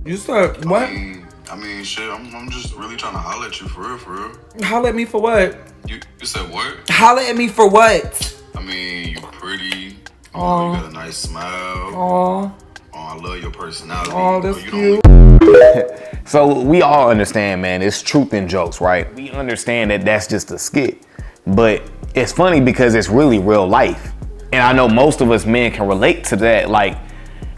You said what? I mean, shit, I'm just really trying to holler at you for real. Holler at me for what? You said what? Holler at me for what? I mean, you pretty. You Aw. got a nice smile. Aw. Oh, I love your personality. Aw, that's cute. So we all understand, man, it's truth in jokes, right? We understand that that's just a skit. But it's funny because it's really real life. And I know most of us men can relate to that. Like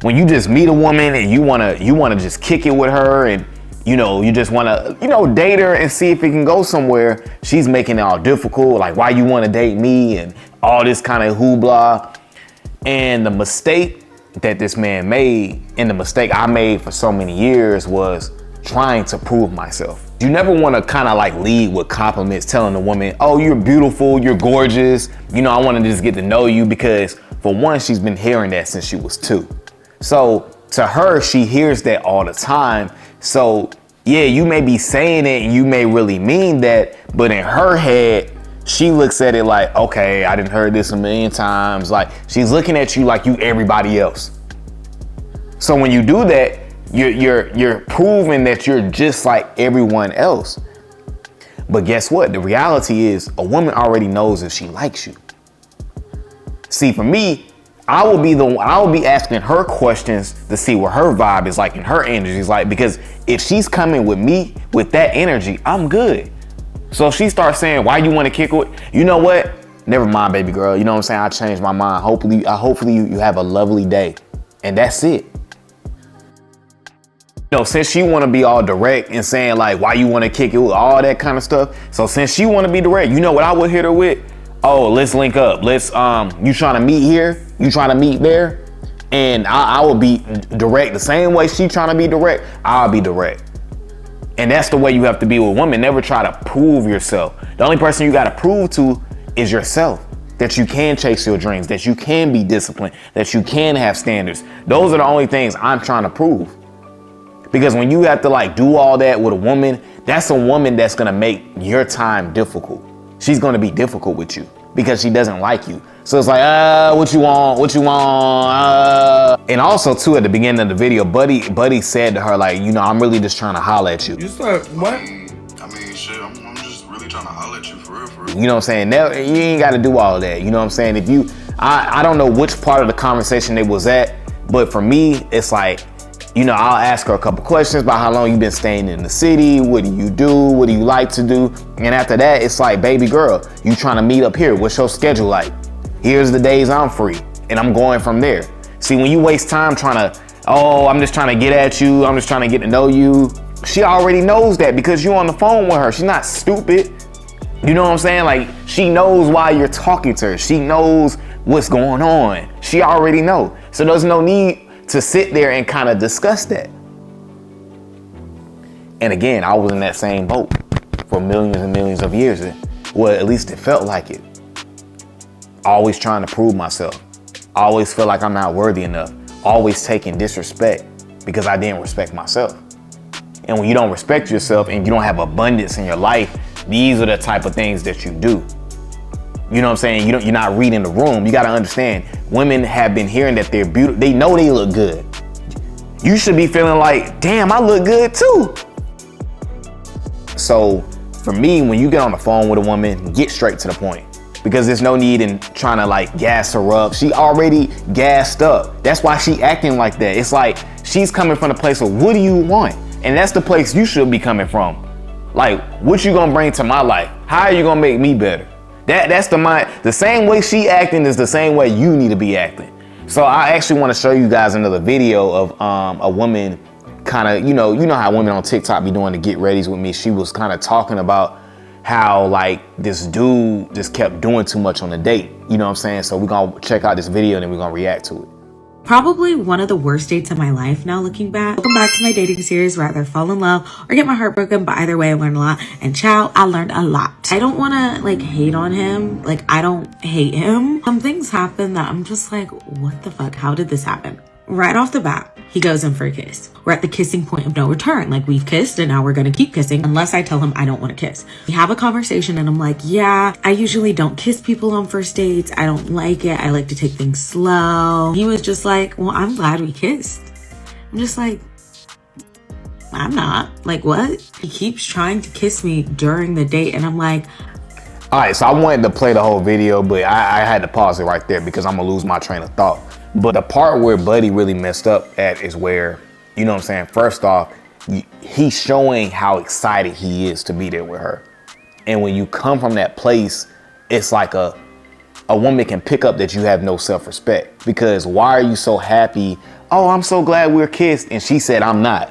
when you just meet a woman and you wanna just kick it with her and you just wanna, date her and see if it can go somewhere. She's making it all difficult. Like, why you wanna date me and all this kind of hoopla. And the mistake that this man made and the mistake I made for so many years was trying to prove myself. You never want to kind of like lead with compliments, telling the woman, oh, you're beautiful, you're gorgeous. I want to just get to know you, because for one, she's been hearing that since she was 2. So to her, she hears that all the time. So yeah, you may be saying it and you may really mean that, but in her head, she looks at it like, okay, I done heard this a million times. Like she's looking at you like you everybody else. So when you do that, you're proving that you're just like everyone else. But guess what? The reality is a woman already knows if she likes you. See, for me, I will be asking her questions to see what her vibe is like and her energy is like, because if she's coming with me with that energy, I'm good. So if she starts saying, why you want to kick with, you know what? Never mind, baby girl. You know what I'm saying? I changed my mind. Hopefully you have a lovely day. And that's it. Since she want to be all direct and saying like, why you want to kick it with all that kind of stuff. So since she want to be direct, you know what I would hit her with? Oh, let's link up. Let's, you trying to meet here? You trying to meet there? And I will be direct. The same way she trying to be direct, I'll be direct. And that's the way you have to be with women. Never try to prove yourself. The only person you got to prove to is yourself. That you can chase your dreams, that you can be disciplined, that you can have standards. Those are the only things I'm trying to prove. Because when you have to like do all that with a woman, that's a woman that's gonna make your time difficult. She's gonna be difficult with you because she doesn't like you. So it's like, what you want? And also too, at the beginning of the video, Buddy said to her like, I'm really just trying to holler at you. You said what? I mean, shit, I'm just really trying to holler at you for real. You know what I'm saying? Now, you ain't got to do all of that. You know what I'm saying? If I don't know which part of the conversation it was at, but for me, it's like, I'll ask her a couple questions about how long you've been staying in the city. What do you do? What do you like to do? And after that, it's like, baby girl, you trying to meet up here? What's your schedule like? Here's the days I'm free. And I'm going from there. See, when you waste time trying to, I'm just trying to get at you. I'm just trying to get to know you. She already knows that because you're on the phone with her. She's not stupid. You know what I'm saying? Like, she knows why you're talking to her. She knows what's going on. She already knows. So there's no need to sit there and kind of discuss that. And again, I was in that same boat for millions and millions of years. Well, at least it felt like it. Always trying to prove myself. Always feel like I'm not worthy enough. Always taking disrespect because I didn't respect myself. And when you don't respect yourself and you don't have abundance in your life, these are the type of things that you do. You know what I'm saying? You're not reading the room. You got to understand, women have been hearing that they're beautiful. They know they look good. You should be feeling like, damn, I look good too. So for me, when you get on the phone with a woman, get straight to the point, because there's no need in trying to like gas her up. She already gassed up. That's why she acting like that. It's like she's coming from the place of, what do you want? And that's the place you should be coming from. Like, what you gonna bring to my life? How are you gonna make me better? That's the mind. The same way she acting is the same way you need to be acting. So I actually want to show you guys another video of a woman kind of, you know how women on TikTok be doing the get readies with me. She was kind of talking about how like this dude just kept doing too much on the date. You know what I'm saying? So we're gonna check out this video and then we're gonna react to it. Probably one of the worst dates of my life now looking back. Welcome back to my dating series where I either fall in love or get my heart broken, but either way I learned a lot. And child, I learned a lot. I don't want to like hate on him. Like, I don't hate him. Some things happen that I'm just like, what the fuck? How did this happen? Right off the bat, he goes in for a kiss. We're at the kissing point of no return. Like, we've kissed and now we're gonna keep kissing unless I tell him I don't want to kiss. We have a conversation and I'm like, yeah, I usually don't kiss people on first dates. I don't like it. I like to take things slow. He was just like, well, I'm glad we kissed. I'm just like, I'm not. Like, what? He keeps trying to kiss me during the date, and I'm like, all right, so I wanted to play the whole video, but I had to pause it right there because I'm gonna lose my train of thought. But the part where Buddy really messed up at is where, you know what I'm saying? First off, he's showing how excited he is to be there with her. And when you come from that place, it's like a woman can pick up that you have no self-respect, because why are you so happy? Oh, I'm so glad we're kissed. And she said, I'm not.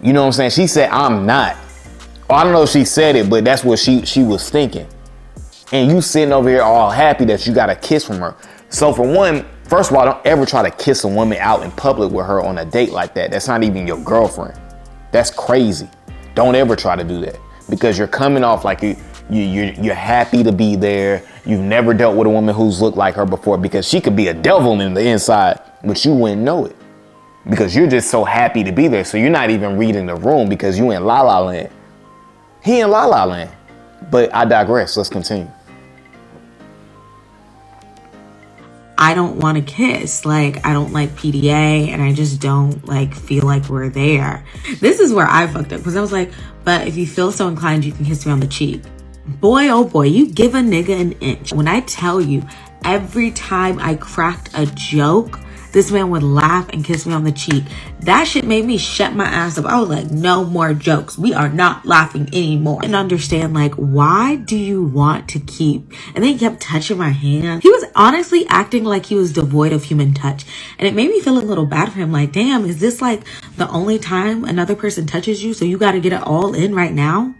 You know what I'm saying? She said, I'm not. Oh, I don't know if she said it, but that's what she was thinking. And you sitting over here all happy that you got a kiss from her. So for one, first of all, don't ever try to kiss a woman out in public with her on a date like that. That's not even your girlfriend. That's crazy. Don't ever try to do that, because you're coming off like you're happy to be there. You've never dealt with a woman who's looked like her before, because she could be a devil in the inside, but you wouldn't know it because you're just so happy to be there. So you're not even reading the room because you in La La Land. He in La La Land. But I digress. Let's continue. I don't want to kiss. Like, I don't like PDA, and I just don't like feel like we're there. This is where I fucked up, because I was like, but if you feel so inclined, you can kiss me on the cheek. Boy, oh boy, you give a nigga an inch. When I tell you, every time I cracked a joke, this man would laugh and kiss me on the cheek. That shit made me shut my ass up. I was like, no more jokes. We are not laughing anymore. And understand, like, why do you want to keep? And then he kept touching my hand. He was honestly acting like he was devoid of human touch. And it made me feel a little bad for him. Like, damn, is this like the only time another person touches you? So you got to get it all in right now?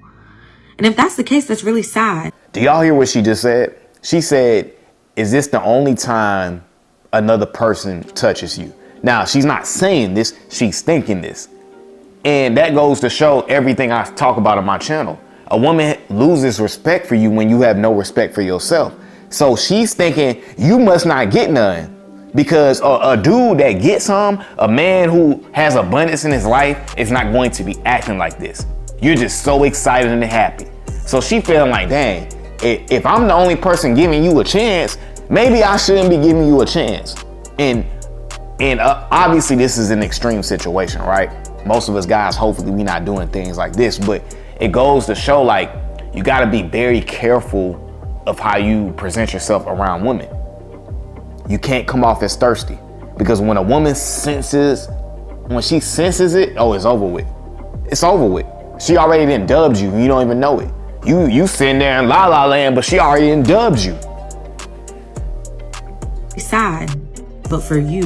And if that's the case, that's really sad. Do y'all hear what she just said? She said, is this the only time another person touches you? Now, she's not saying this, she's thinking this. And that goes to show everything I talk about on my channel. A woman loses respect for you when you have no respect for yourself. So she's thinking you must not get none, because a dude that gets some, a man who has abundance in his life, is not going to be acting like this. You're just so excited and happy. So she feeling like, dang, if I'm the only person giving you a chance, maybe I shouldn't be giving you a chance. And obviously this is an extreme situation, right? Most of us guys, hopefully we not doing things like this, but it goes to show, like, you gotta be very careful of how you present yourself around women. You can't come off as thirsty, because when a woman senses it, oh, it's over with. It's over with. She already done dubbed you, you don't even know it. You sitting there in La La Land, but she already done dubbed you. Sad, but for you,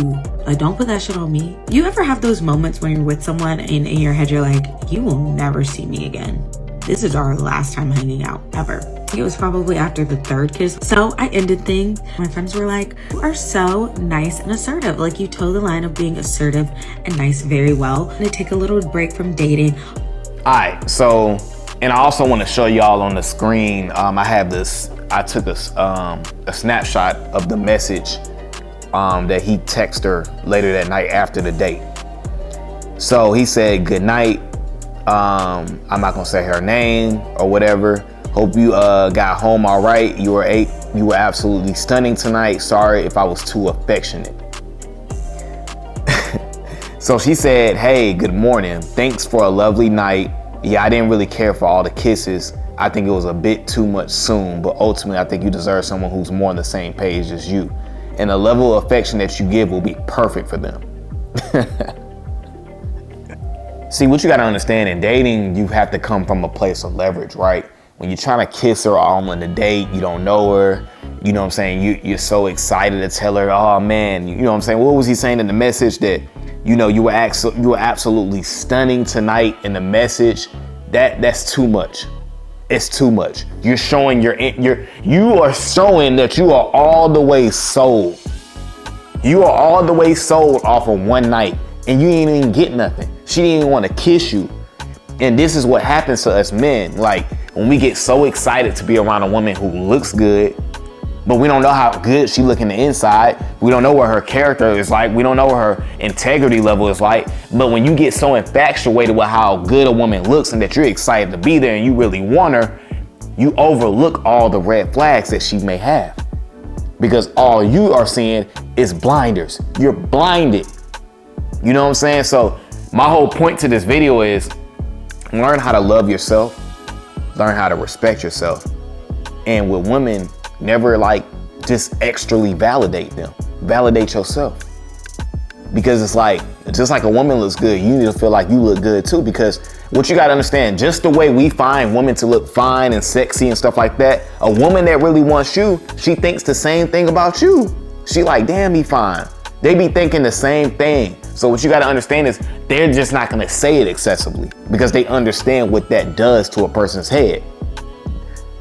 like, don't put that shit on me. You ever have those moments when you're with someone and in your head you're like, you will never see me again. This is our last time hanging out ever. It was probably after the third kiss. So I ended things. My friends were like, you are so nice and assertive. Like, you toe the line of being assertive and nice very well. I'm gonna take a little break from dating. All right, so, and I also want to show y'all on the screen, I took a snapshot of the message that he texted her later that night after the date. So he said, good night. I'm not gonna say her name or whatever. Hope you got home all right. You were absolutely stunning tonight. Sorry if I was too affectionate. So she said, hey, good morning. Thanks for a lovely night. Yeah, I didn't really care for all the kisses. I think it was a bit too much soon, but ultimately I think you deserve someone who's more on the same page as you. And the level of affection that you give will be perfect for them. See, what you gotta understand, in dating, you have to come from a place of leverage, right? When you're trying to kiss her all on the date, you don't know her, you know what I'm saying? You're so excited to tell her, oh man, you know what I'm saying? What was he saying in the message? That, you know, you were absolutely stunning tonight in the message. That's too much. It's too much. You're showing you are showing that you are all the way sold. You are all the way sold off of one night, and you didn't even get nothing. She didn't even want to kiss you. And this is what happens to us men. Like, when we get so excited to be around a woman who looks good, but we don't know how good she look in the inside. We don't know what her character is like. We don't know what her integrity level is like. But when you get so infatuated with how good a woman looks and that you're excited to be there and you really want her, you overlook all the red flags that she may have. Because all you are seeing is blinders. You're blinded. You know what I'm saying? So My whole point to this video is learn how to love yourself, learn how to respect yourself. And with women, never like just extrally validate them. Validate yourself. Because it's like, just like a woman looks good, you need to feel like you look good too. Because what you gotta understand, just the way we find women to look fine and sexy and stuff like that, a woman that really wants you, she thinks the same thing about you. She like, damn, he fine. They be thinking the same thing. So what you gotta understand is they're just not gonna say it excessively because they understand what that does to a person's head.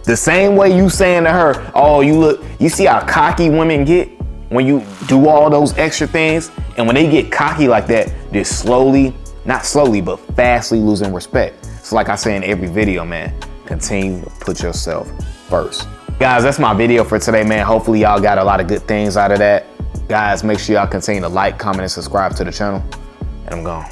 The same way you saying to her, oh, you see how cocky women get when you do all those extra things? And when they get cocky like that, they're not slowly, but fastly losing respect. So like I say in every video, man, continue to put yourself first. Guys, that's my video for today, man. Hopefully y'all got a lot of good things out of that. Guys, make sure y'all continue to like, comment, and subscribe to the channel. And I'm gone.